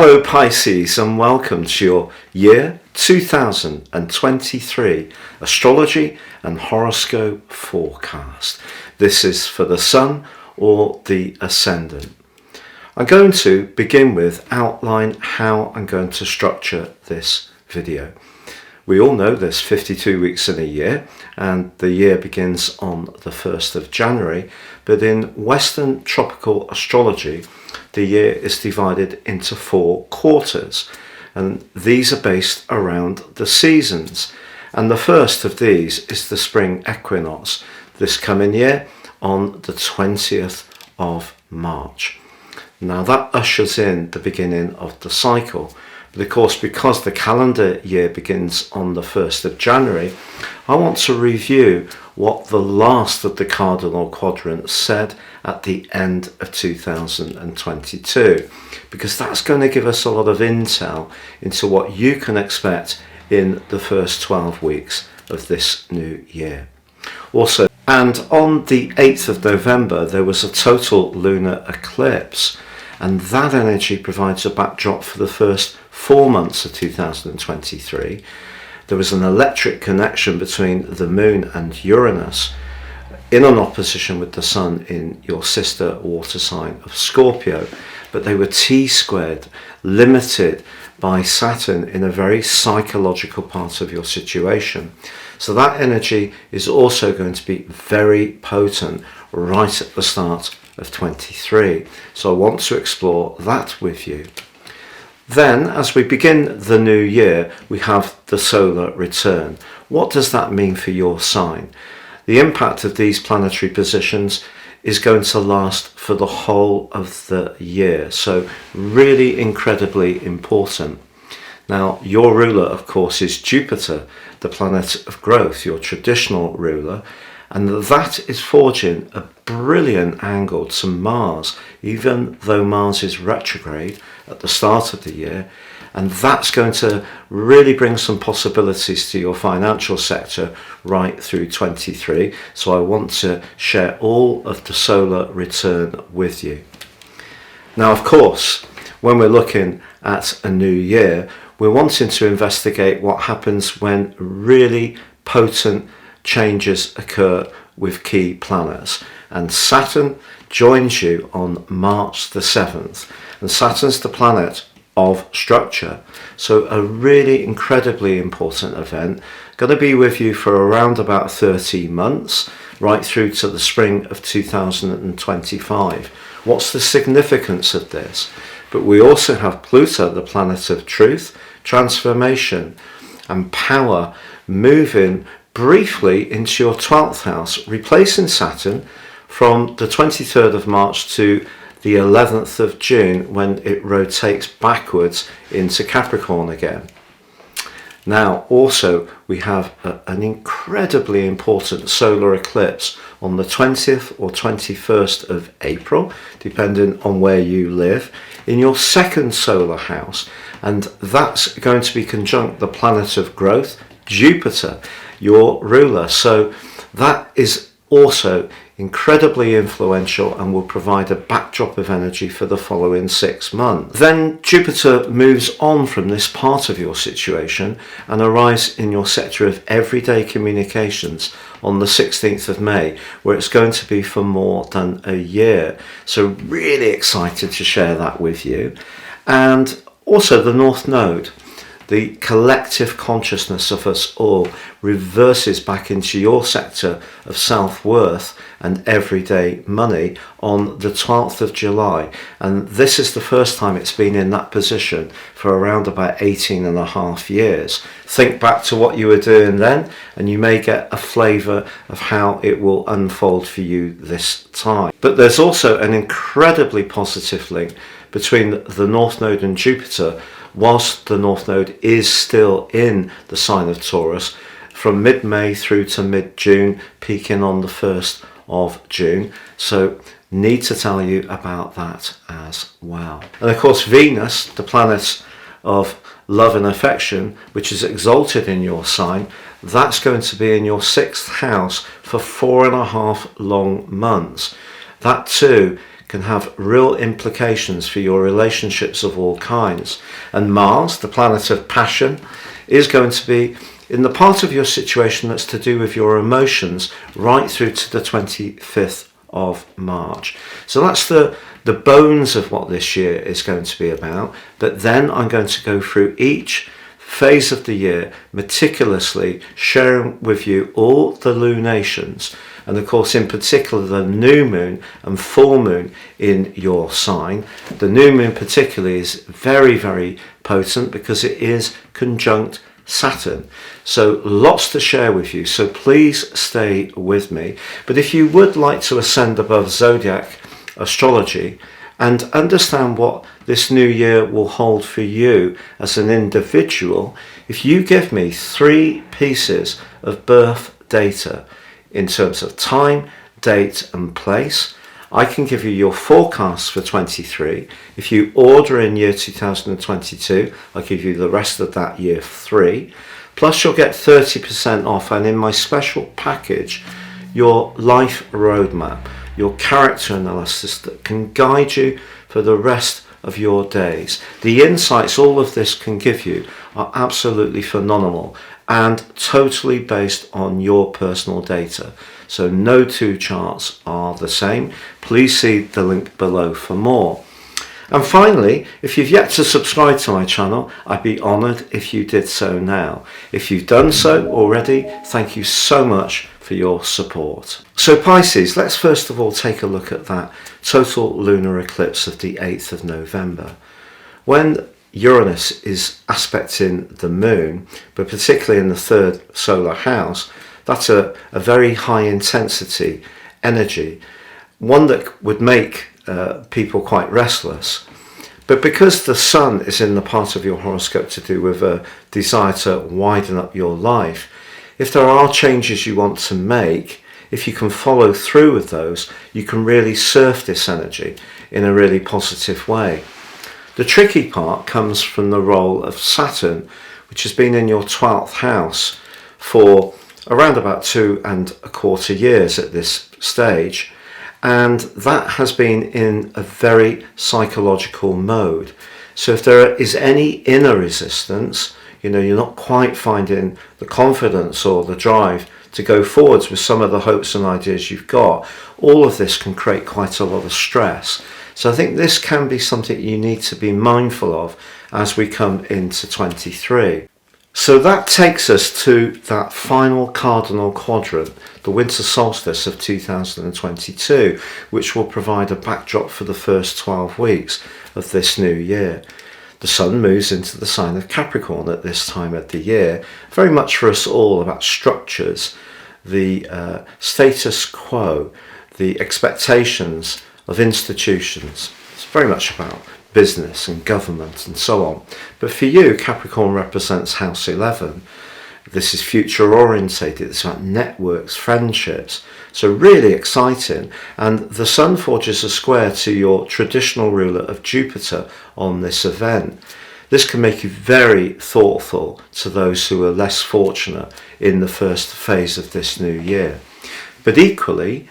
Hello Pisces, and welcome to your year 2023 Astrology and Horoscope forecast. This is for the Sun or the Ascendant. I'm going to begin with outline how I'm going to structure this video. We all know there's 52 weeks in a year and the year begins on the 1st of January, but in Western tropical astrology the year is divided into 4 quarters, and these are based around the seasons. And the first of these is the spring equinox this coming year on the 20th of March. Now that ushers in the beginning of the cycle. But of course, because the calendar year begins on the 1st of January, I want to review what the last of the Cardinal Quadrant said at the end of 2022, because that's going to give us a lot of intel into what you can expect in the first 12 weeks of this new year. Also, and on the 8th of November, there was a total lunar eclipse, and that energy provides a backdrop for the first 4 months of 2023. There was an electric connection between the Moon and Uranus in an opposition with the Sun in your sister water sign of Scorpio, but they were T-squared, limited by Saturn in a very psychological part of your situation. So that energy is also going to be very potent right at the start of 23. So I want to explore that with you. Then, as we begin the new year, we have the solar return. What does that mean for your sign? The impact of these planetary positions is going to last for the whole of the year, so really incredibly important. Now, your ruler, of course, is Jupiter, the planet of growth, your traditional ruler, and that is forging a brilliant angle to Mars, even though Mars is retrograde at the start of the year, and that's going to really bring some possibilities to your financial sector right through 23. So I want to share all of the solar return with you. Now, of course, when we're looking at a new year, we're wanting to investigate what happens when really potent changes occur with key planets. And Saturn joins you on March the 7th. And Saturn's the planet of structure. So a really incredibly important event, going to be with you for around about 30 months, right through to the spring of 2025. What's the significance of this? But we also have Pluto, the planet of truth, transformation and power, moving briefly into your 12th house, replacing Saturn from the 23rd of March to the 11th of June, when it rotates backwards into Capricorn again. Now, also, we have an incredibly important solar eclipse on the 20th or 21st of April, depending on where you live, in your second solar house. And that's going to be conjunct the planet of growth, Jupiter, your ruler. So that is also incredibly influential and will provide a backdrop of energy for the following 6 months. Then Jupiter moves on from this part of your situation and arrives in your sector of everyday communications on the 16th of May, where it's going to be for more than a year. So really excited to share that with you. And also the North Node, the collective consciousness of us all, reverses back into your sector of self-worth and everyday money on the 12th of July. And this is the first time it's been in that position for around about 18 and a half years. Think back to what you were doing then, and you may get a flavour of how it will unfold for you this time. But there's also an incredibly positive link between the North Node and Jupiter, whilst the North Node is still in the sign of Taurus, from mid-May through to mid-June, peaking on the 1st of June. So need to tell you about that as well. And of course, Venus, the planet of love and affection, which is exalted in your sign, that's going to be in your 6th house for 4.5 long months. That too can have real implications for your relationships of all kinds. And Mars, the planet of passion, is going to be in the part of your situation that's to do with your emotions right through to the 25th of March. So that's the bones of what this year is going to be about. But then I'm going to go through each phase of the year meticulously, sharing with you all the lunations, and of course in particular the new moon and full moon in your sign. The new moon particularly is very, very potent because it is conjunct Saturn. So lots to share with you, so please stay with me. But if you would like to ascend above zodiac astrology and understand what this new year will hold for you as an individual, if you give me 3 pieces of birth data in terms of time, date and place, I can give you your forecast for 23. If you order in year 2022, I'll give you the rest of that year 3. Plus you'll get 30% off, and in my special package, your life roadmap, your character analysis that can guide you for the rest of your days. The insights all of this can give you are absolutely phenomenal and totally based on your personal data. So no 2 charts are the same. Please see the link below for more. And finally, if you've yet to subscribe to my channel, I'd be honoured if you did so now. If you've done so already, thank you so much for your support. So Pisces, let's first of all take a look at that total lunar eclipse of the 8th of November. When Uranus is aspecting the moon, but particularly in the 3rd solar house, that's a very high intensity energy, one that would make people quite restless. But because the sun is in the part of your horoscope to do with a desire to widen up your life, if there are changes you want to make, if you can follow through with those, you can really surf this energy in a really positive way. The tricky part comes from the role of Saturn, which has been in your 12th house for around about 2¼ years at this stage, and that has been in a very psychological mode. So if there is any inner resistance, you're not quite finding the confidence or the drive to go forwards with some of the hopes and ideas you've got, all of this can create quite a lot of stress. So I think this can be something you need to be mindful of as we come into 23. So that takes us to that final cardinal quadrant, the winter solstice of 2022, which will provide a backdrop for the first 12 weeks of this new year. The sun moves into the sign of Capricorn at this time of the year, very much for us all about structures, the status quo, the expectations of institutions. It's very much about business and government and so on. But for you, Capricorn represents house 11. This is future orientated, it's about networks, friendships, so really exciting. And the sun forges a square to your traditional ruler of Jupiter on this event. This can make you very thoughtful to those who are less fortunate in the first phase of this new year. But equally,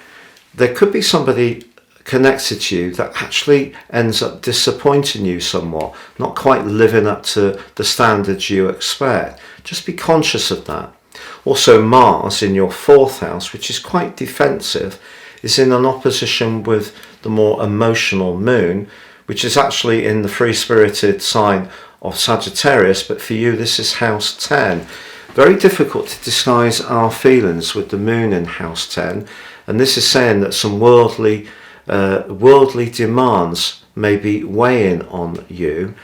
there could be somebody connected to you that actually ends up disappointing you somewhat, not quite living up to the standards you expect. Just be conscious of that. Also, Mars in your 4th house, which is quite defensive, is in an opposition with the more emotional moon, which is actually in the free-spirited sign of Sagittarius, but for you this is house 10. Very difficult to disguise our feelings with the moon in house 10, and this is saying that some worldly demands may be weighing on you,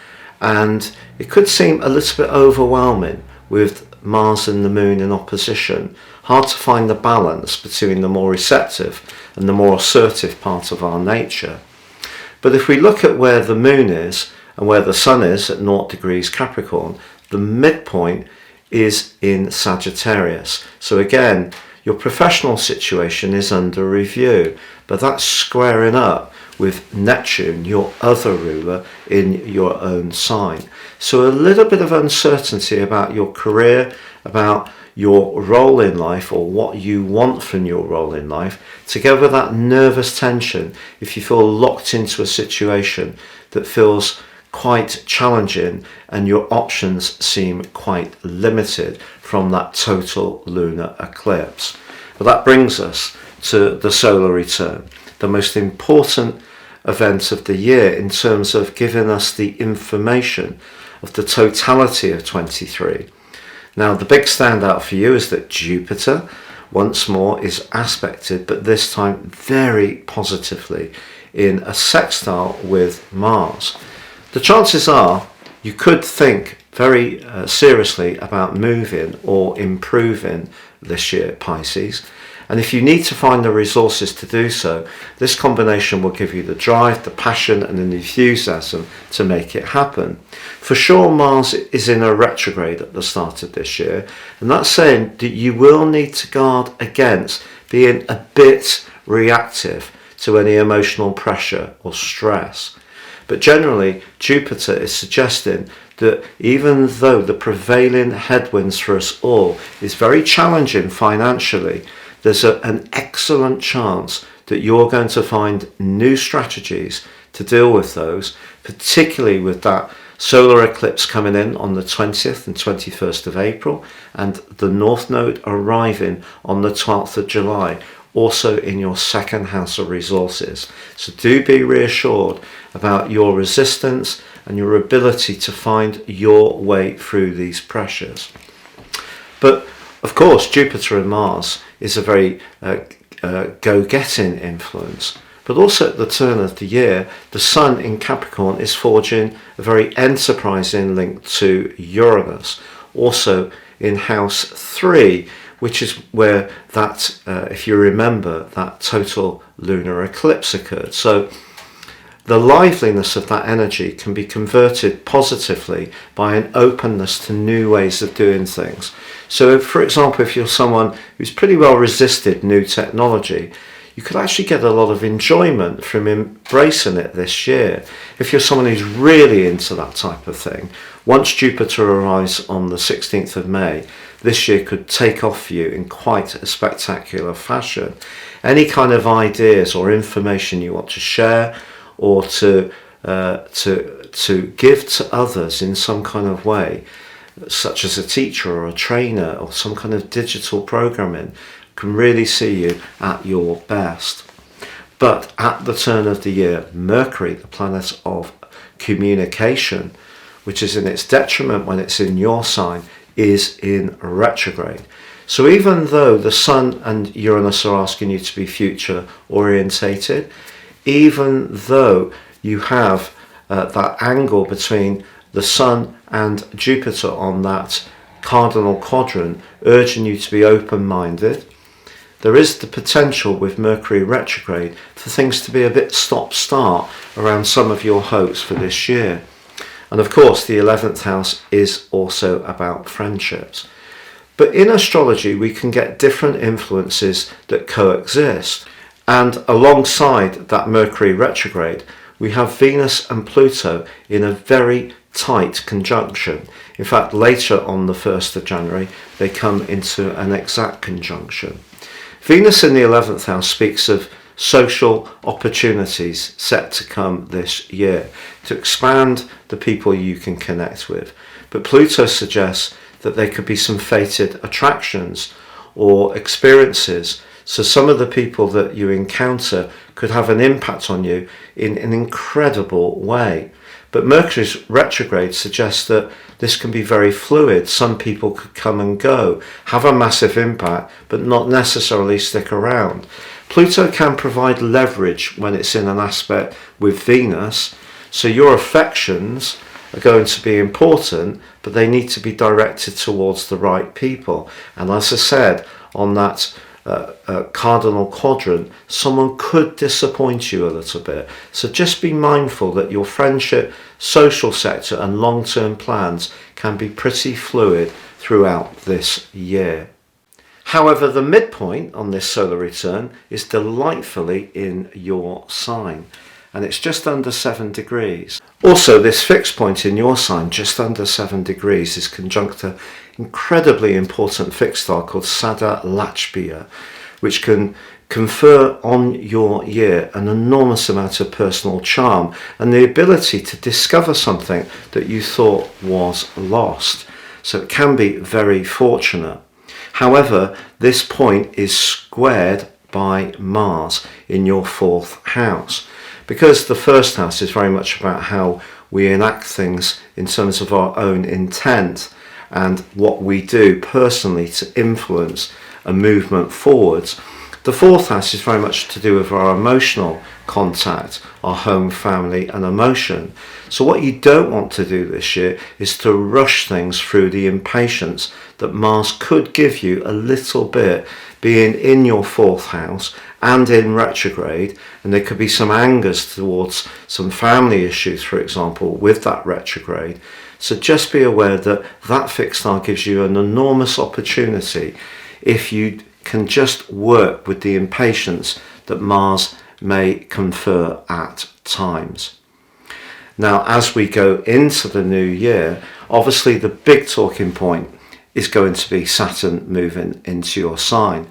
and it could seem a little bit overwhelming with Mars and the moon in opposition. Hard to find the balance between the more receptive and the more assertive part of our nature. But if we look at where the moon is and where the sun is at 0 degrees Capricorn, the midpoint is in Sagittarius. So again, your professional situation is under review, but that's squaring up with Neptune, your other ruler, in your own sign. So a little bit of uncertainty about your career, about your role in life, or what you want from your role in life, together with that nervous tension if you feel locked into a situation that feels quite challenging and your options seem quite limited from that total lunar eclipse. But that brings us to the solar return, the most important event of the year in terms of giving us the information of the totality of 23. Now, the big standout for you is that Jupiter, once more, is aspected, but this time very positively, in a sextile with Mars. The chances are you could think very seriously about moving or improving this year, Pisces. And if you need to find the resources to do so, this combination will give you the drive, the passion and the enthusiasm to make it happen. For sure, Mars is in a retrograde at the start of this year, and that's saying that you will need to guard against being a bit reactive to any emotional pressure or stress. But generally, Jupiter is suggesting that even though the prevailing headwinds for us all is very challenging financially, there's an excellent chance that you're going to find new strategies to deal with those, particularly with that solar eclipse coming in on the 20th and 21st of April and the North Node arriving on the 12th of July, also in your second house of resources. So do be reassured about your resistance and your ability to find your way through these pressures. But of course, Jupiter and Mars is a very go-getting influence. But also at the turn of the year, the Sun in Capricorn is forging a very enterprising link to Uranus, also in House 3, which is where that, if you remember, that total lunar eclipse occurred. So the liveliness of that energy can be converted positively by an openness to new ways of doing things. So, for example, if you're someone who's pretty well resisted new technology, you could actually get a lot of enjoyment from embracing it this year. If you're someone who's really into that type of thing, once Jupiter arrives on the 16th of May, this year could take off for you in quite a spectacular fashion. Any kind of ideas or information you want to share or to give to others in some kind of way, such as a teacher or a trainer or some kind of digital programming, can really see you at your best. But at the turn of the year, Mercury, the planet of communication, which is in its detriment when it's in your sign, is in retrograde. So even though the Sun and Uranus are asking you to be future orientated, even though you have that angle between the Sun and Jupiter on that Cardinal Quadrant urging you to be open-minded, there is the potential with Mercury retrograde for things to be a bit stop-start around some of your hopes for this year. And of course, the 11th house is also about friendships. But in astrology, we can get different influences that coexist. And alongside that Mercury retrograde, we have Venus and Pluto in a very tight conjunction. In fact, later on the 1st of January, they come into an exact conjunction. Venus in the 11th house speaks of social opportunities set to come this year to expand the people you can connect with. But Pluto suggests that there could be some fated attractions or experiences. So some of the people that you encounter could have an impact on you in an incredible way. But Mercury's retrograde suggests that this can be very fluid. Some people could come and go, have a massive impact, but not necessarily stick around. Pluto can provide leverage when it's in an aspect with Venus. So your affections are going to be important, but they need to be directed towards the right people. And as I said, on that Cardinal Quadrant, someone could disappoint you a little bit. So just be mindful that your friendship, social sector and long-term plans can be pretty fluid throughout this year. However, the midpoint on this solar return is delightfully in your sign. and it's just under 7 degrees. Also, this fixed point in your sign, just under 7 degrees, is conjunct an incredibly important fixed star called Sada Lachbia, which can confer on your year an enormous amount of personal charm and the ability to discover something that you thought was lost. So it can be very fortunate. However, this point is squared by Mars in your 4th house. Because the 1st house is very much about how we enact things in terms of our own intent and what we do personally to influence a movement forwards, the 4th house is very much to do with our emotional contact, our home, family and emotion. So what you don't want to do this year is to rush things through the impatience that Mars could give you a little bit, being in your 4th house and in retrograde, and there could be some angers towards some family issues, for example, with that retrograde. So just be aware that that fixed star gives you an enormous opportunity if you can just work with the impatience that Mars may confer at times. Now, as we go into the new year, obviously the big talking point is going to be Saturn moving into your sign.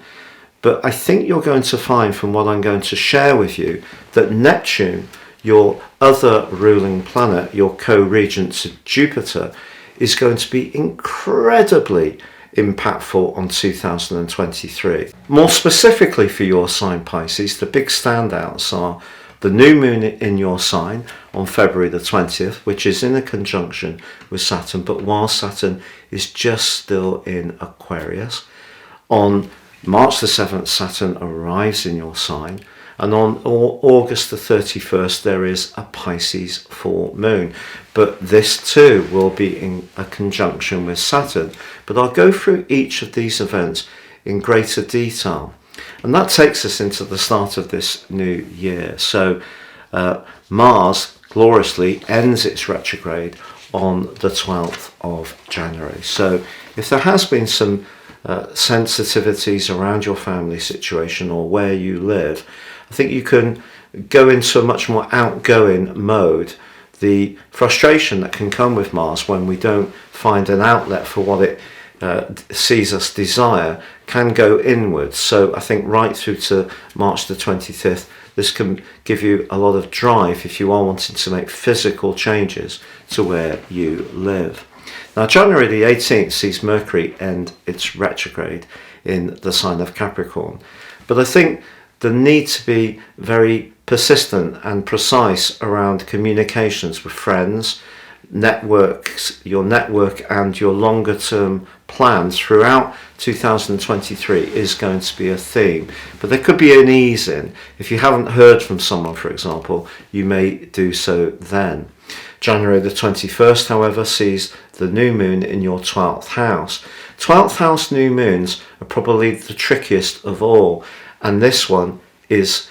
But I think you're going to find from what I'm going to share with you that Neptune, your other ruling planet, your co-regent to Jupiter, is going to be incredibly impactful on 2023. More specifically for your sign, Pisces, the big standouts are the new moon in your sign on February the 20th, which is in a conjunction with Saturn, but while Saturn is just still in Aquarius. On March the 7th, Saturn arrives in your sign, and on August the 31st there is a Pisces full moon, but this too will be in a conjunction with Saturn. But I'll go through each of these events in greater detail, and that takes us into the start of this new year. So Mars gloriously ends its retrograde on the 12th of January. So if there has been some sensitivities around your family situation or where you live, I think you can go into a much more outgoing mode. The frustration that can come with Mars when we don't find an outlet for what it sees us desire can go inwards. So I think right through to March the 25th, this can give you a lot of drive if you are wanting to make physical changes to where you live. Now, January the 18th sees Mercury end its retrograde in the sign of Capricorn. But I think the need to be very persistent and precise around communications with friends, networks, your network and your longer term plans throughout 2023 is going to be a theme. But there could be an ease in. If you haven't heard from someone, for example, you may do so then. January the 21st, however, sees the new moon in your 12th house. 12th house new moons are probably the trickiest of all, and this one is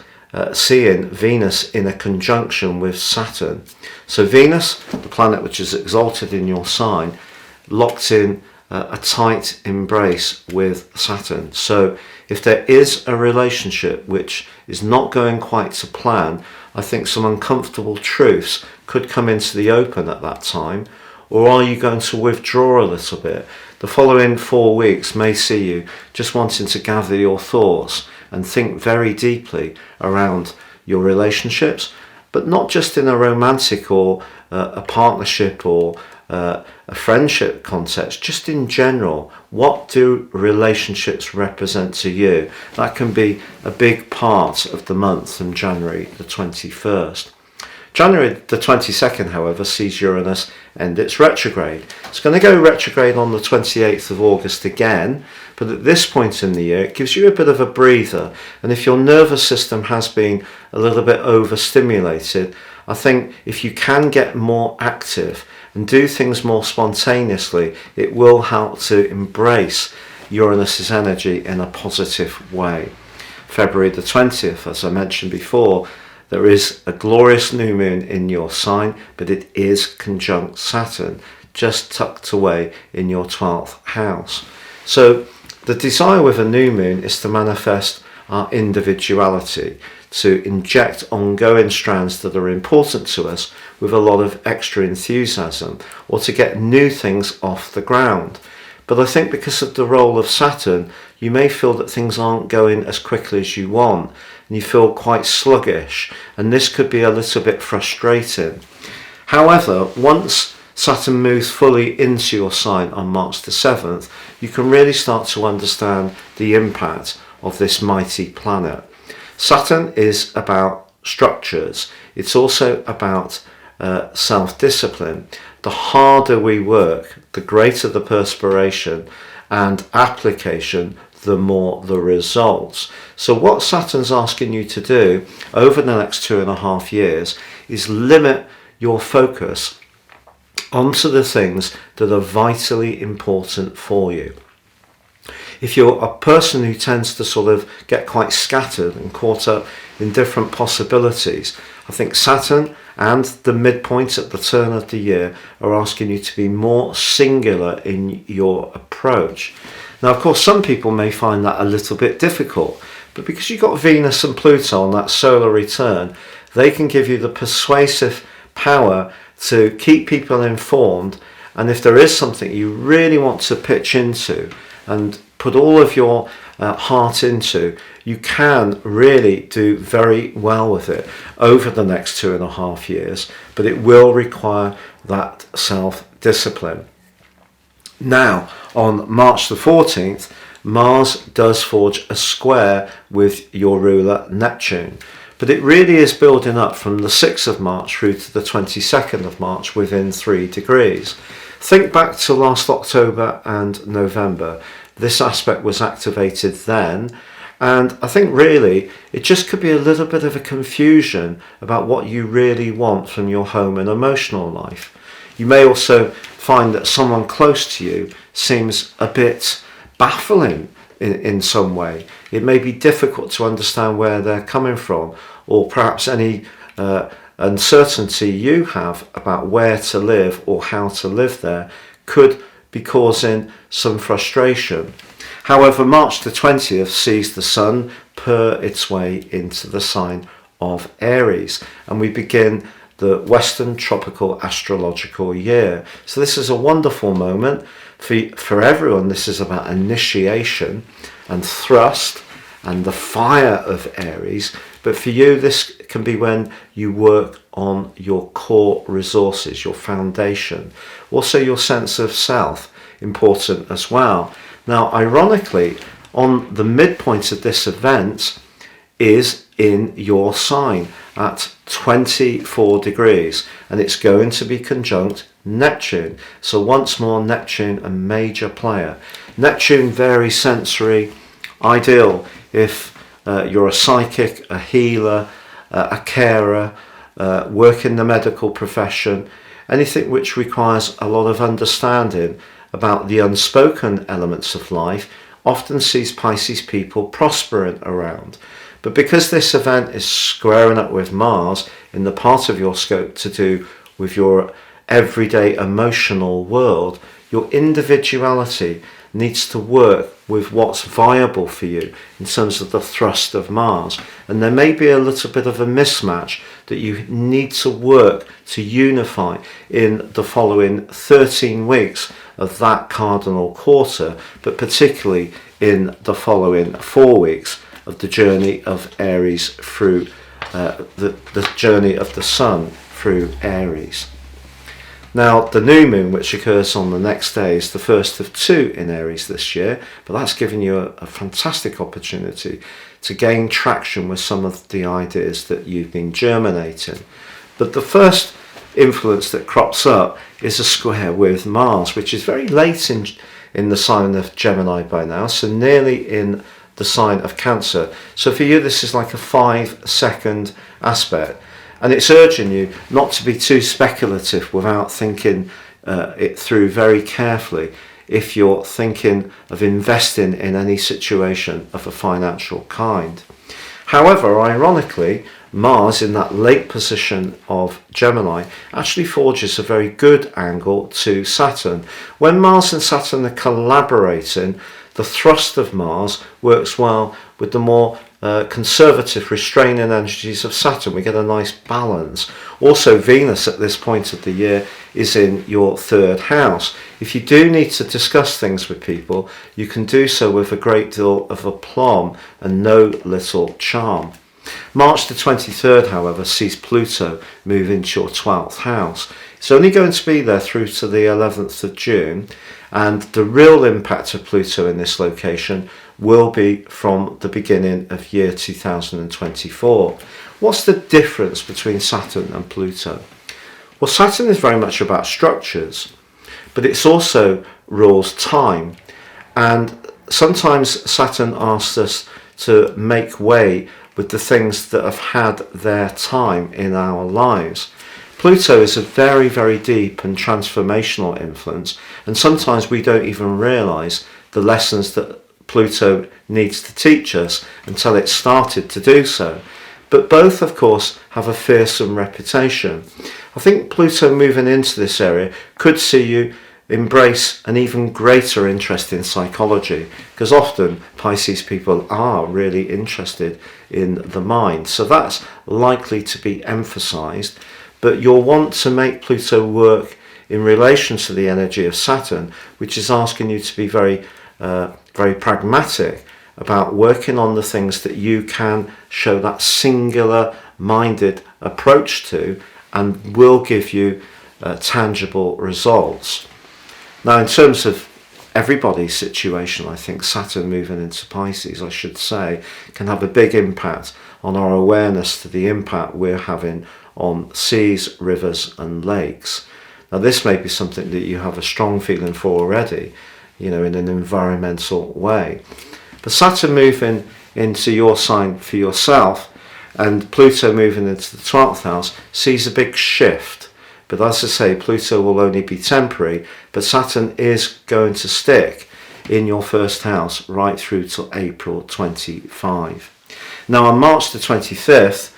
seeing Venus in a conjunction with Saturn. So Venus, the planet which is exalted in your sign, locked in a tight embrace with Saturn. So if there is a relationship which is not going quite to plan, I think some uncomfortable truths could come into the open at that time. Or are you going to withdraw a little bit? The following 4 weeks may see you just wanting to gather your thoughts and think very deeply around your relationships, but not just in a romantic or a partnership or a friendship context, just in general. What do relationships represent to you? That can be a big part of the month from January the 21st. January the 22nd, however, sees Uranus end its retrograde. It's going to go retrograde on the 28th of August again, but at this point in the year it gives you a bit of a breather, and if your nervous system has been a little bit overstimulated, I think if you can get more active and do things more spontaneously, it will help to embrace Uranus's energy in a positive way. February the 20th, as I mentioned before, there is a glorious new moon in your sign, but it is conjunct Saturn, just tucked away in your 12th house. So the desire with a new moon is to manifest our individuality, to inject ongoing strands that are important to us with a lot of extra enthusiasm, or to get new things off the ground. But I think because of the role of Saturn, you may feel that things aren't going as quickly as you want, and you feel quite sluggish, and this could be a little bit frustrating. However, once Saturn moves fully into your sign on March the 7th, you can really start to understand the impact of this mighty planet. Saturn is about structures. It's also about self-discipline. The harder we work, the greater the perspiration and application, the more the results. So what Saturn's asking you to do over the next 2.5 years is limit your focus onto the things that are vitally important for you. If you're a person who tends to sort of get quite scattered and caught up in different possibilities, I think Saturn and the midpoint at the turn of the year are asking you to be more singular in your approach. Now, of course, some people may find that a little bit difficult, but because you've got Venus and Pluto on that solar return, they can give you the persuasive power to keep people informed. And if there is something you really want to pitch into and put all of your heart into, you can really do very well with it over the next 2.5 years, but it will require that self-discipline. Now, on March the 14th, Mars does forge a square with your ruler Neptune, but it really is building up from the 6th of March through to the 22nd of March within 3 degrees. Think back to last October and November. This aspect was activated then, and I think really it just could be a little bit of a confusion about what you really want from your home and emotional life. You may also find that someone close to you seems a bit baffling in some way. It may be difficult to understand where they're coming from, or perhaps any uncertainty you have about where to live or how to live there could be causing some frustration. However, March the 20th sees the Sun purr its way into the sign of Aries, and we begin the Western Tropical Astrological Year. So this is a wonderful moment for everyone. This is about initiation and thrust and the fire of Aries. But for you, this can be when you work on your core resources, your foundation, also your sense of self, important as well. Now, ironically, on the midpoint of this event is in your sign at 24 degrees, and it's going to be conjunct Neptune. So once more, Neptune, a major player. Neptune, very sensory, ideal if you're a psychic, a healer, a carer, work in the medical profession, anything which requires a lot of understanding about the unspoken elements of life often sees Pisces people prospering around. But because this event is squaring up with Mars in the part of your scope to do with your everyday emotional world, your individuality needs to work with what's viable for you in terms of the thrust of Mars. And there may be a little bit of a mismatch that you need to work to unify in the following 13 weeks of that cardinal quarter, but particularly in the following 4 weeks of the journey of Aries through the journey of the Sun through Aries. Now, the new moon, which occurs on the next day, is the first of 2 in Aries this year, but that's given you a fantastic opportunity to gain traction with some of the ideas that you've been germinating. But the first influence that crops up is a square with Mars, which is very late in the sign of Gemini by now, so nearly in the sign of Cancer. So for you, this is like a 5-second aspect. And it's urging you not to be too speculative without thinking it through very carefully if you're thinking of investing in any situation of a financial kind. However, ironically, Mars in that late position of Gemini actually forges a very good angle to Saturn. When Mars and Saturn are collaborating, the thrust of Mars works well with the more conservative, restraining energies of Saturn. We get a nice balance. Also, Venus at this point of the year is in your third house. If you do need to discuss things with people, you can do so with a great deal of aplomb and no little charm. March the 23rd, however, sees Pluto move into your 12th house. It's only going to be there through to the 11th of June, and the real impact of Pluto in this location will be from the beginning of year 2024. What's the difference between Saturn and Pluto? Well, Saturn is very much about structures, but it's also rules time, and sometimes Saturn asks us to make way with the things that have had their time in our lives. Pluto is a very, very deep and transformational influence, and sometimes we don't even realise the lessons that Pluto needs to teach us until it's started to do so. But both, of course, have a fearsome reputation. I think Pluto moving into this area could see you embrace an even greater interest in psychology, because often Pisces people are really interested in the mind. So that's likely to be emphasised, but you'll want to make Pluto work in relation to the energy of Saturn, which is asking you to be very pragmatic about working on the things that you can show that singular minded approach to and will give you tangible results. Now, in terms of everybody's situation, I think Saturn moving into Pisces, I should say, can have a big impact on our awareness to the impact we're having on seas, rivers and lakes. Now, this may be something that you have a strong feeling for already, in an environmental way. But Saturn moving into your sign for yourself and Pluto moving into the 12th house sees a big shift. But as I say, Pluto will only be temporary, but Saturn is going to stick in your first house right through till April 25. Now, on March the 25th,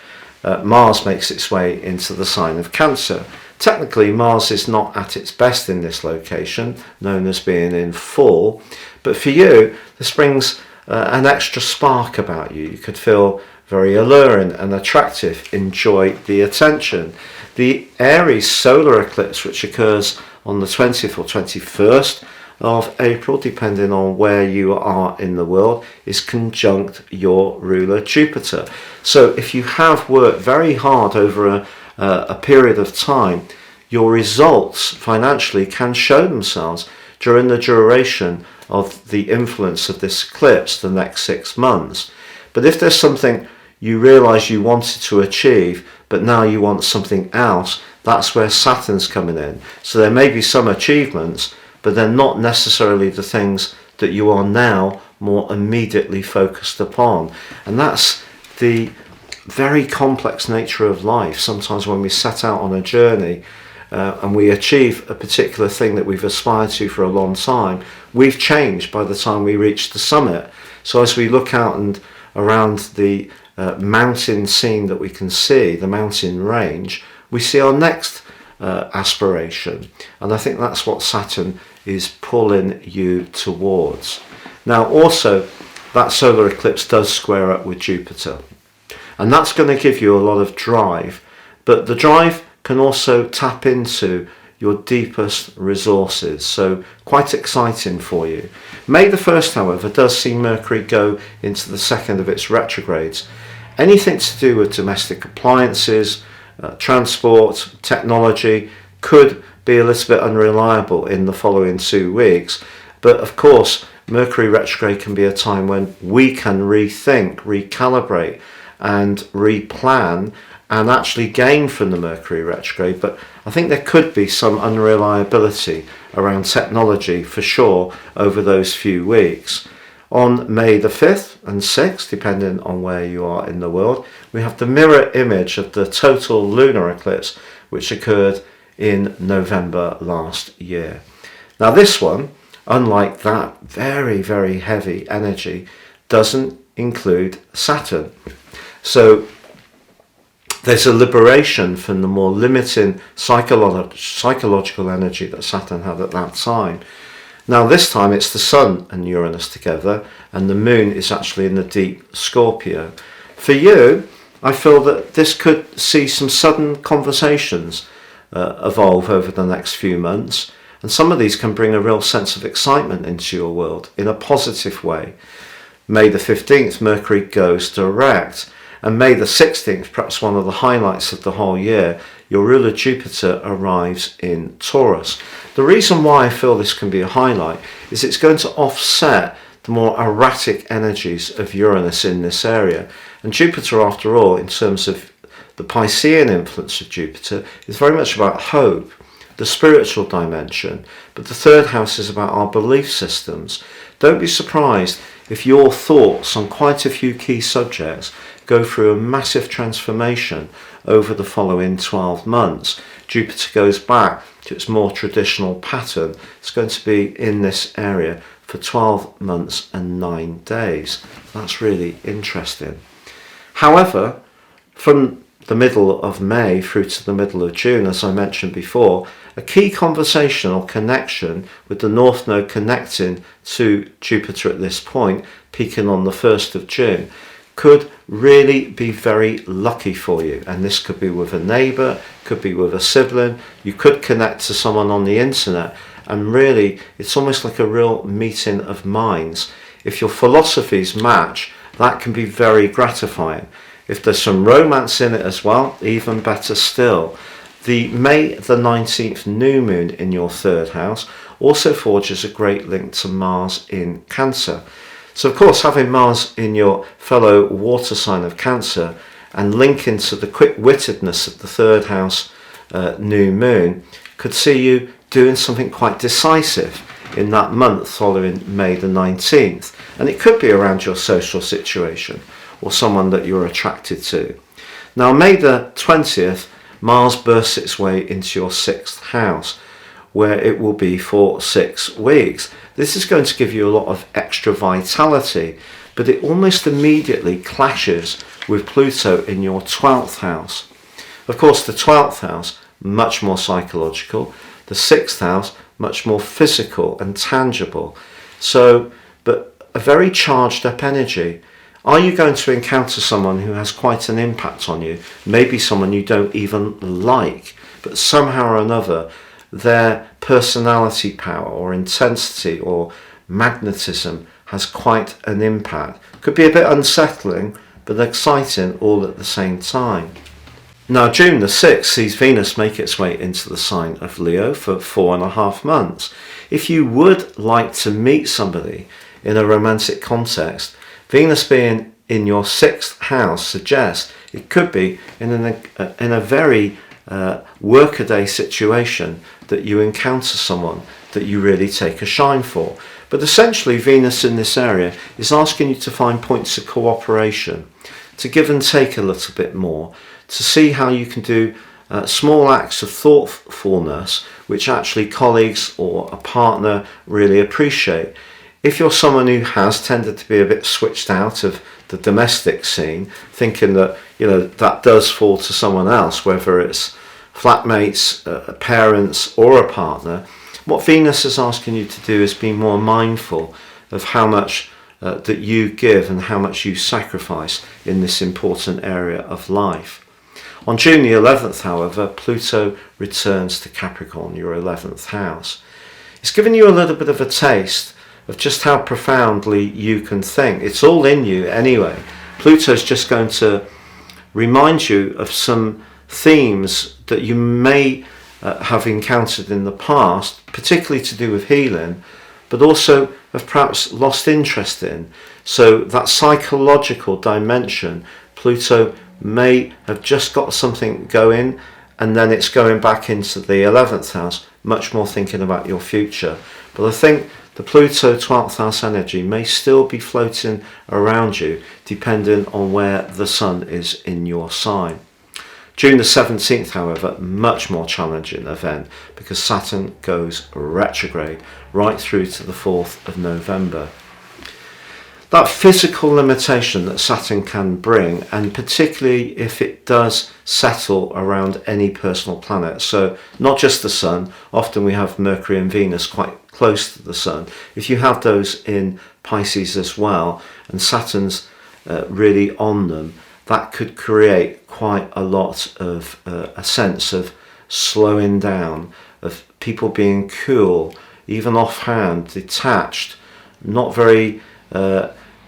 Mars makes its way into the sign of Cancer. Technically, Mars is not at its best in this location, known as being in full, but for you, this brings an extra spark about you. You could feel very alluring and attractive, enjoy the attention. The Aries solar eclipse, which occurs on the 20th or 21st of April, depending on where you are in the world, is conjunct your ruler Jupiter. So if you have worked very hard over a period of time, your results financially can show themselves during the duration of the influence of this eclipse, the next 6 months. But if there's something you realise you wanted to achieve, but now you want something else, that's where Saturn's coming in. So there may be some achievements, but they're not necessarily the things that you are now more immediately focused upon. And that's the very complex nature of life. Sometimes when we set out on a journey and we achieve a particular thing that we've aspired to for a long time, we've changed by the time we reach the summit. So as we look out and around the mountain scene that we can see, the mountain range, we see our next aspiration. And I think that's what Saturn is pulling you towards. Now, also, that solar eclipse does square up with Jupiter. And that's going to give you a lot of drive. But the drive can also tap into your deepest resources. So quite exciting for you. May the 1st, however, does see Mercury go into the second of its retrogrades. Anything to do with domestic appliances, transport, technology could be a little bit unreliable in the following 2 weeks. But of course, Mercury retrograde can be a time when we can rethink, recalibrate and replan and actually gain from the Mercury retrograde. But I think there could be some unreliability around technology for sure over those few weeks. On May the 5th and 6th, depending on where you are in the world, we have the mirror image of the total lunar eclipse, which occurred in November last year. Now this one, unlike that very, very heavy energy, doesn't include Saturn. So there's a liberation from the more limiting psychological energy that Saturn had at that time. Now this time it's the Sun and Uranus together, and the Moon is actually in the deep Scorpio. For you, I feel that this could see some sudden conversations evolve over the next few months, and some of these can bring a real sense of excitement into your world in a positive way. May the 15th, Mercury goes direct, and May the 16th, perhaps one of the highlights of the whole year, your ruler Jupiter arrives in Taurus. The reason why I feel this can be a highlight is it's going to offset the more erratic energies of Uranus in this area. And Jupiter, after all, in terms of the Piscean influence of Jupiter, is very much about hope, the spiritual dimension, but the third house is about our belief systems. Don't be surprised if your thoughts on quite a few key subjects go through a massive transformation over the following 12 months. Jupiter goes back to its more traditional pattern. It's going to be in this area for 12 months and 9 days. That's really interesting. However, from the middle of May through to the middle of June, as I mentioned before, a key conversational connection with the North Node connecting to Jupiter at this point, peaking on the 1st of June, could really be very lucky for you. And this could be with a neighbour, could be with a sibling, you could connect to someone on the internet, and really it's almost like a real meeting of minds. If your philosophies match, that can be very gratifying. If there's some romance in it as well, even better still. The May the 19th new moon in your third house also forges a great link to Mars in Cancer. So of course, having Mars in your fellow water sign of Cancer and linking to the quick-wittedness of the third house new moon could see you doing something quite decisive in that month following May the 19th. And it could be around your social situation or someone that you're attracted to. Now, May the 20th, Mars bursts its way into your 6th house, where it will be for 6 weeks. This is going to give you a lot of extra vitality, but it almost immediately clashes with Pluto in your 12th house. Of course, the 12th house, much more psychological. The 6th house, much more physical and tangible. So, but a very charged up energy. Are you going to encounter someone who has quite an impact on you? Maybe someone you don't even like, but somehow or another, their personality power or intensity or magnetism has quite an impact. Could be a bit unsettling, but exciting all at the same time. Now, June the 6th sees Venus make its way into the sign of Leo for 4.5 months. If you would like to meet somebody in a romantic context, Venus being in your 6th house suggests it could be in a very workaday situation that you encounter someone that you really take a shine for. But essentially, Venus in this area is asking you to find points of cooperation, to give and take a little bit more, to see how you can do small acts of thoughtfulness which actually colleagues or a partner really appreciate. If you're someone who has tended to be a bit switched out of the domestic scene, thinking that that does fall to someone else, whether it's flatmates, parents or a partner, what Venus is asking you to do is be more mindful of how much that you give and how much you sacrifice in this important area of life. On June the 11th, however, Pluto returns to Capricorn, your 11th house. It's given you a little bit of a taste of just how profoundly you can think. It's all in you anyway. Pluto's just going to remind you of some themes that you may have encountered in the past, particularly to do with healing, but also have perhaps lost interest in. So that psychological dimension, Pluto may have just got something going, and then it's going back into the 11th house, much more thinking about your future. But I think the Pluto 12th house energy may still be floating around you, depending on where the sun is in your sign. June the 17th, however, much more challenging event, because Saturn goes retrograde right through to the 4th of November. That physical limitation that Saturn can bring, and particularly if it does settle around any personal planet, so not just the Sun, often we have Mercury and Venus quite close to the sun. If you have those in Pisces as well, and Saturn's really on them, that could create quite a lot of a sense of slowing down, of people being cool, even offhand, detached, not very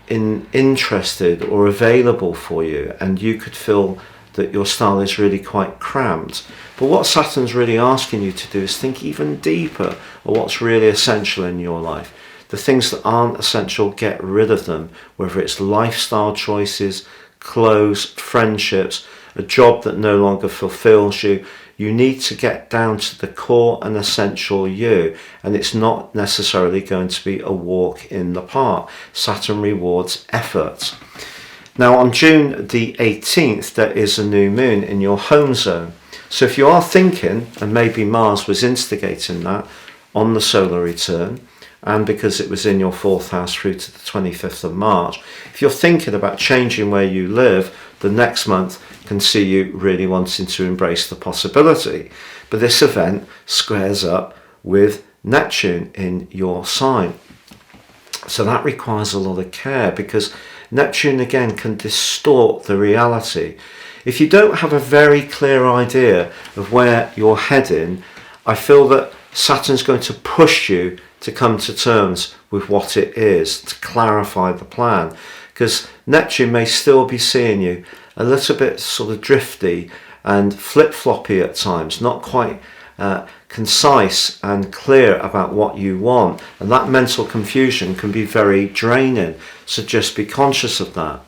interested or available for you, and you could feel that your style is really quite cramped. But what Saturn's really asking you to do is think even deeper of what's really essential in your life. The things that aren't essential, get rid of them, whether it's lifestyle choices, clothes, friendships, a job that no longer fulfills you. You need to get down to the core and essential you, and it's not necessarily going to be a walk in the park. Saturn rewards effort. Now on June the 18th, there is a new moon in your home zone. So if you are thinking, and maybe Mars was instigating that on the solar return, and because it was in your 4th house through to the 25th of March, if you're thinking about changing where you live, the next month can see you really wanting to embrace the possibility. But this event squares up with Neptune in your sign. So that requires a lot of care, because Neptune again can distort the reality. If you don't have a very clear idea of where you're heading, I feel that Saturn's going to push you to come to terms with what it is, to clarify the plan, because Neptune may still be seeing you a little bit sort of drifty and flip-floppy at times, not quite concise and clear about what you want, and that mental confusion can be very draining, so just be conscious of that.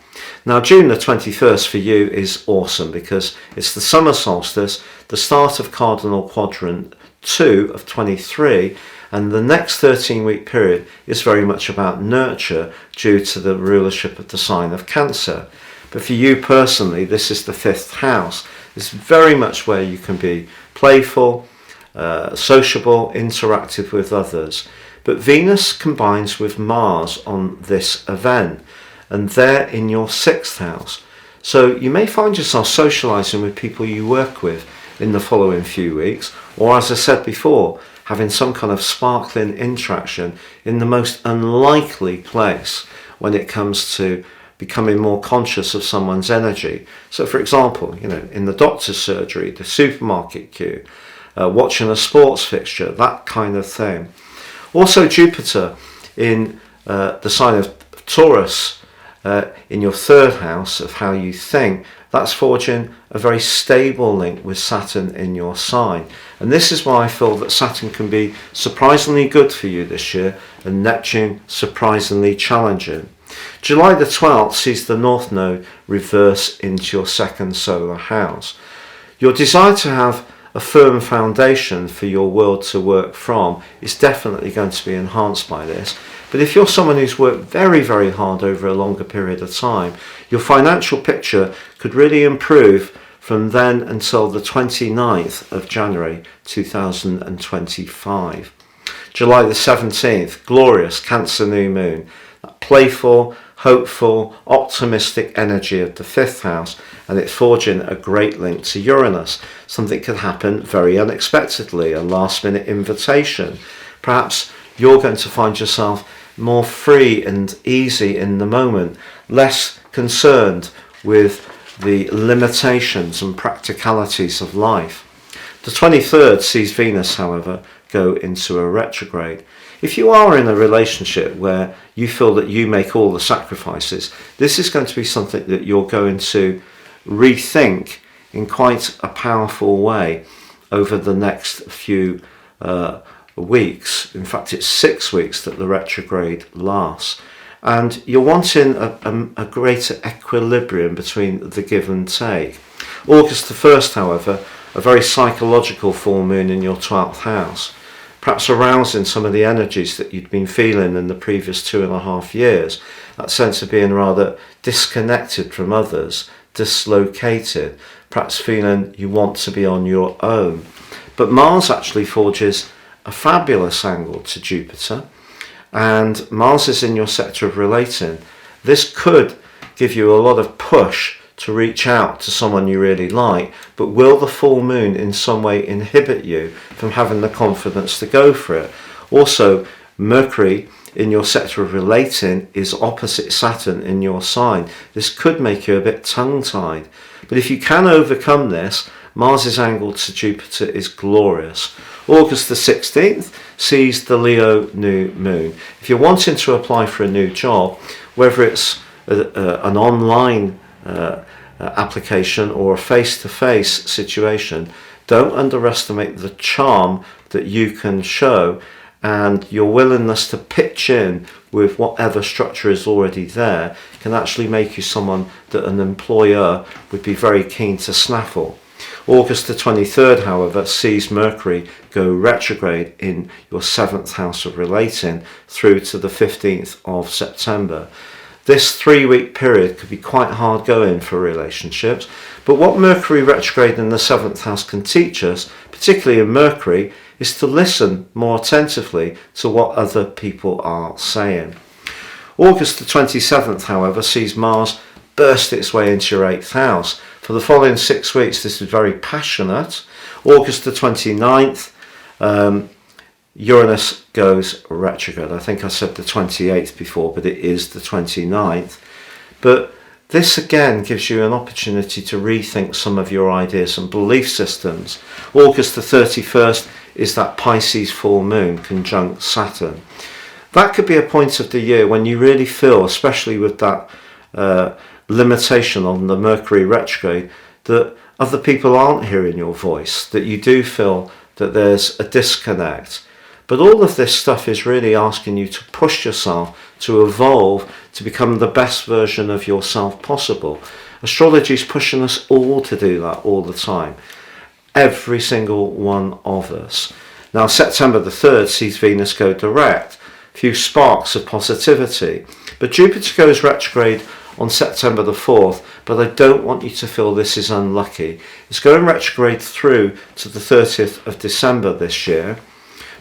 Now June the 21st for you is awesome, because it's the summer solstice, the start of Cardinal Quadrant 2 of 23, and the next 13-week period is very much about nurture due to the rulership of the sign of Cancer. But for you personally, this is the 5th house. It's very much where you can be playful, sociable, interactive with others. But Venus combines with Mars on this event, and they're in your 6th house. So you may find yourself socializing with people you work with in the following few weeks, or as I said before, having some kind of sparkling interaction in the most unlikely place when it comes to becoming more conscious of someone's energy. So for example, in the doctor's surgery, the supermarket queue, watching a sports fixture, that kind of thing. Also Jupiter in the sign of Taurus, in your 3rd house of how you think, that's forging a very stable link with Saturn in your sign. And this is why I feel that Saturn can be surprisingly good for you this year, and Neptune surprisingly challenging. July the 12th sees the North Node reverse into your 2nd solar house. Your desire to have a firm foundation for your world to work from is definitely going to be enhanced by this. But if you're someone who's worked very, very hard over a longer period of time, your financial picture could really improve from then until the 29th of January 2025. July the 17th, glorious Cancer new moon. That playful, hopeful, optimistic energy of the 5th house, and it's forging a great link to Uranus. Something could happen very unexpectedly, a last minute invitation. Perhaps you're going to find yourself more free and easy in the moment, less concerned with the limitations and practicalities of life. The 23rd sees Venus, however, go into a retrograde. If you are in a relationship where you feel that you make all the sacrifices, this is going to be something that you're going to rethink in quite a powerful way over the next few weeks. In fact, it's 6 weeks that the retrograde lasts. And you're wanting a greater equilibrium between the give and take. August the 1st, however, a very psychological full moon in your 12th house, perhaps arousing some of the energies that you'd been feeling in the previous 2.5 years, that sense of being rather disconnected from others, dislocated, perhaps feeling you want to be on your own. But Mars actually forges a fabulous angle to Jupiter, and Mars is in your sector of relating. This could give you a lot of push to reach out to someone you really like, but will the full moon in some way inhibit you from having the confidence to go for it? Also, Mercury in your sector of relating is opposite Saturn in your sign. This could make you a bit tongue-tied. But if you can overcome this, Mars's angle to Jupiter is glorious. August the 16th sees the Leo new moon. If you're wanting to apply for a new job, whether it's an online application or a face-to-face situation, don't underestimate the charm that you can show and your willingness to pitch in with whatever structure is already there can actually make you someone that an employer would be very keen to snaffle. August the 23rd, however, sees Mercury go retrograde in your 7th house of relating through to the 15th of September. This 3-week period could be quite hard going for relationships, but what Mercury retrograde in the 7th house can teach us, particularly in Mercury, is to listen more attentively to what other people are saying. August the 27th, however, sees Mars burst its way into your 8th house. For the following 6 weeks, this is very passionate. August the 29th, Uranus goes retrograde. I think I said the 28th before, but it is the 29th. But this again gives you an opportunity to rethink some of your ideas and belief systems. August the 31st is that Pisces full moon conjunct Saturn. That could be a point of the year when you really feel, especially with that limitation on the Mercury retrograde, that other people aren't hearing your voice, that you do feel that there's a disconnect. But all of this stuff is really asking you to push yourself, to evolve, to become the best version of yourself possible. Astrology is pushing us all to do that all the time. Every single one of us. Now, September the 3rd sees Venus go direct. A few sparks of positivity. But Jupiter goes retrograde on September the 4th, but I don't want you to feel this is unlucky. It's going retrograde through to the 30th of December this year.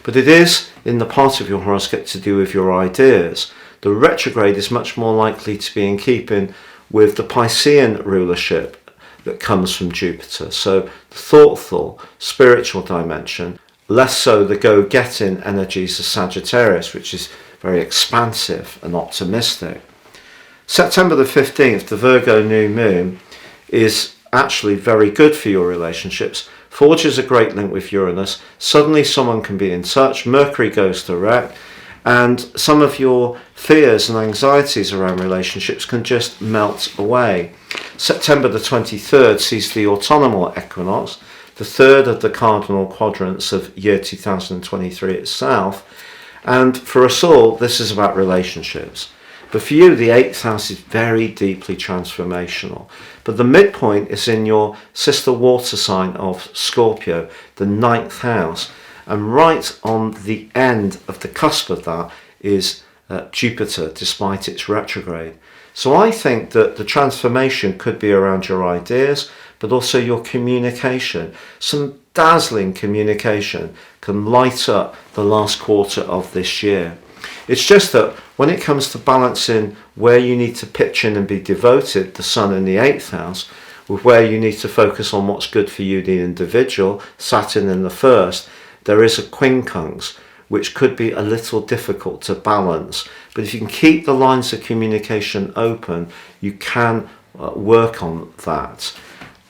But it is in the part of your horoscope to do with your ideas. The retrograde is much more likely to be in keeping with the Piscean rulership that comes from Jupiter. So the thoughtful, spiritual dimension, less so the go-getting energies of Sagittarius, which is very expansive and optimistic. September the 15th, the Virgo new moon, is actually very good for your relationships. Forges a great link with Uranus. Suddenly someone can be in touch. Mercury goes direct, and some of your fears and anxieties around relationships can just melt away. September the 23rd sees the autumnal equinox, the third of the cardinal quadrants of year 2023 itself, and for us all this is about relationships. But for you, the 8th house is very deeply transformational. But the midpoint is in your sister water sign of Scorpio, the 9th house. And right on the end of the cusp of that is Jupiter, despite its retrograde. So I think that the transformation could be around your ideas, but also your communication. Some dazzling communication can light up the last quarter of this year. It's just that when it comes to balancing where you need to pitch in and be devoted, the Sun in the 8th house, with where you need to focus on what's good for you, the individual, Saturn in the 1st, there is a quincunx, which could be a little difficult to balance. But if you can keep the lines of communication open, you can work on that.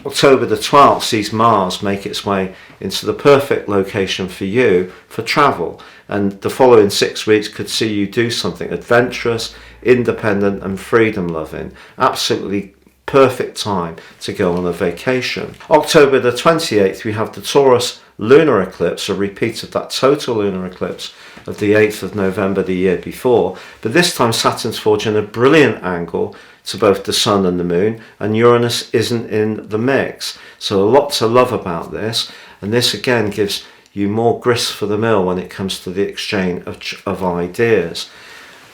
October the 12th sees Mars make its way into the perfect location for you for travel, and the following 6 weeks could see you do something adventurous, independent and freedom loving. Absolutely perfect time to go on a vacation. October the 28th we have the Taurus lunar eclipse, a repeat of that total lunar eclipse of the 8th of November the year before, but this time Saturn's forging a brilliant angle to both the Sun and the Moon, and Uranus isn't in the mix. So a lot to love about this, and this again gives you more grist for the mill when it comes to the exchange of ideas.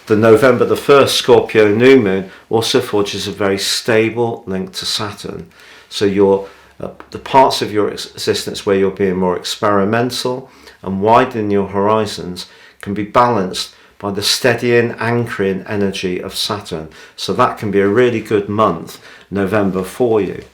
The November the 1st Scorpio new moon also forges a very stable link to Saturn. So the parts of your existence where you're being more experimental and widening your horizons can be balanced by the steadying, anchoring energy of Saturn. So that can be a really good month, November, for you.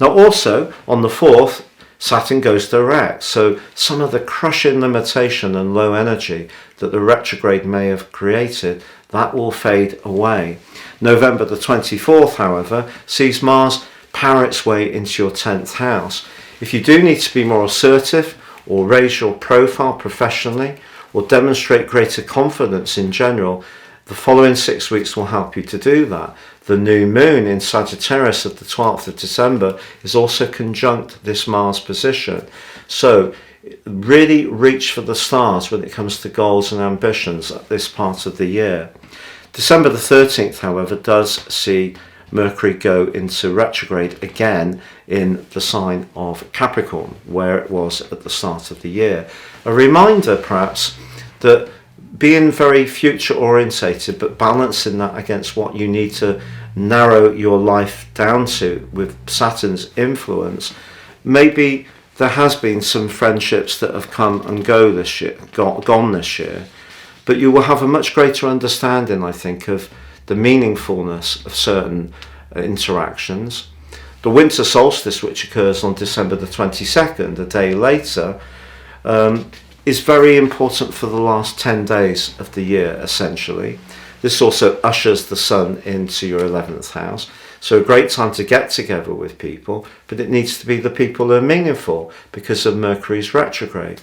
Now also on the 4th, Saturn goes direct, so some of the crushing limitation and low energy that the retrograde may have created, that will fade away. November the 24th, however, sees Mars power its way into your 10th house. If you do need to be more assertive or raise your profile professionally or demonstrate greater confidence in general, the following 6 weeks will help you to do that. The new moon in Sagittarius of the 12th of December is also conjunct this Mars position. So really reach for the stars when it comes to goals and ambitions at this part of the year. December the 13th, however, does see Mercury go into retrograde again in the sign of Capricorn, where it was at the start of the year. A reminder, perhaps, that being very future orientated, but balancing that against what you need to narrow your life down to with Saturn's influence, maybe there has been some friendships that have come and gone this year, but you will have a much greater understanding, I think, of the meaningfulness of certain interactions. The winter solstice, which occurs on December the 22nd, a day later, is very important for the last 10 days of the year, essentially. This also ushers the sun into your 11th house. So a great time to get together with people, but it needs to be the people who are meaningful because of Mercury's retrograde.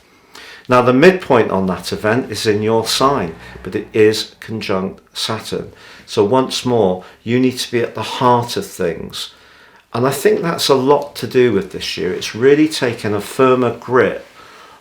Now the midpoint on that event is in your sign, but it is conjunct Saturn. So once more, you need to be at the heart of things. And I think that's a lot to do with this year. It's really taken a firmer grip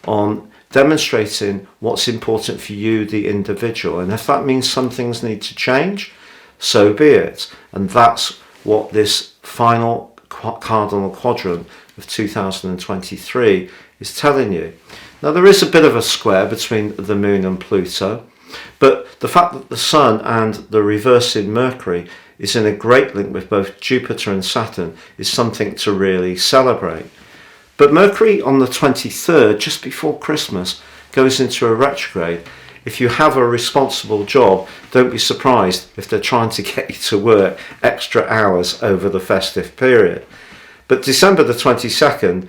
on demonstrating what's important for you, the individual. And if that means some things need to change, so be it. And that's what this final Cardinal Quadrant of 2023 is telling you. Now there is a bit of a square between the Moon and Pluto, but the fact that the Sun and the reversing Mercury is in a great link with both Jupiter and Saturn is something to really celebrate. But Mercury on the 23rd, just before Christmas, goes into a retrograde. If you have a responsible job, don't be surprised if they're trying to get you to work extra hours over the festive period. But December the 7th,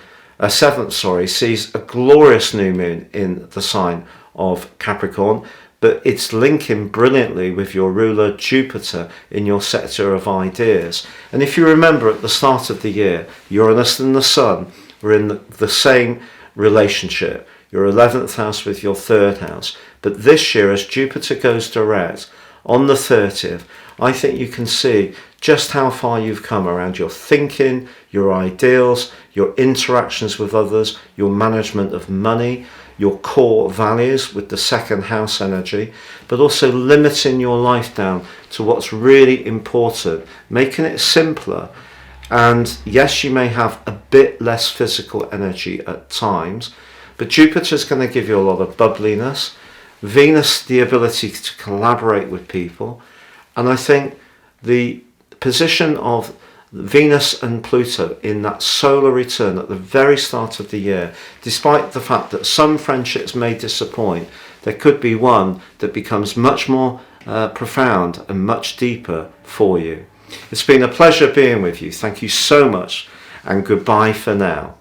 sees a glorious new moon in the sign of Capricorn, but it's linking brilliantly with your ruler Jupiter in your sector of ideas. And if you remember at the start of the year, Uranus and the Sun were in the same relationship, your 11th house with your 3rd house. But this year, as Jupiter goes direct on the 30th, I think you can see just how far you've come around your thinking, your ideals, your interactions with others, your management of money, your core values with the 2nd house energy, but also limiting your life down to what's really important, making it simpler. And yes, you may have a bit less physical energy at times, but Jupiter's going to give you a lot of bubbliness, Venus the ability to collaborate with people, and I think the position of Venus and Pluto in that solar return at the very start of the year, despite the fact that some friendships may disappoint, there could be one that becomes much more profound and much deeper for you. It's been a pleasure being with you. Thank you so much, and goodbye for now.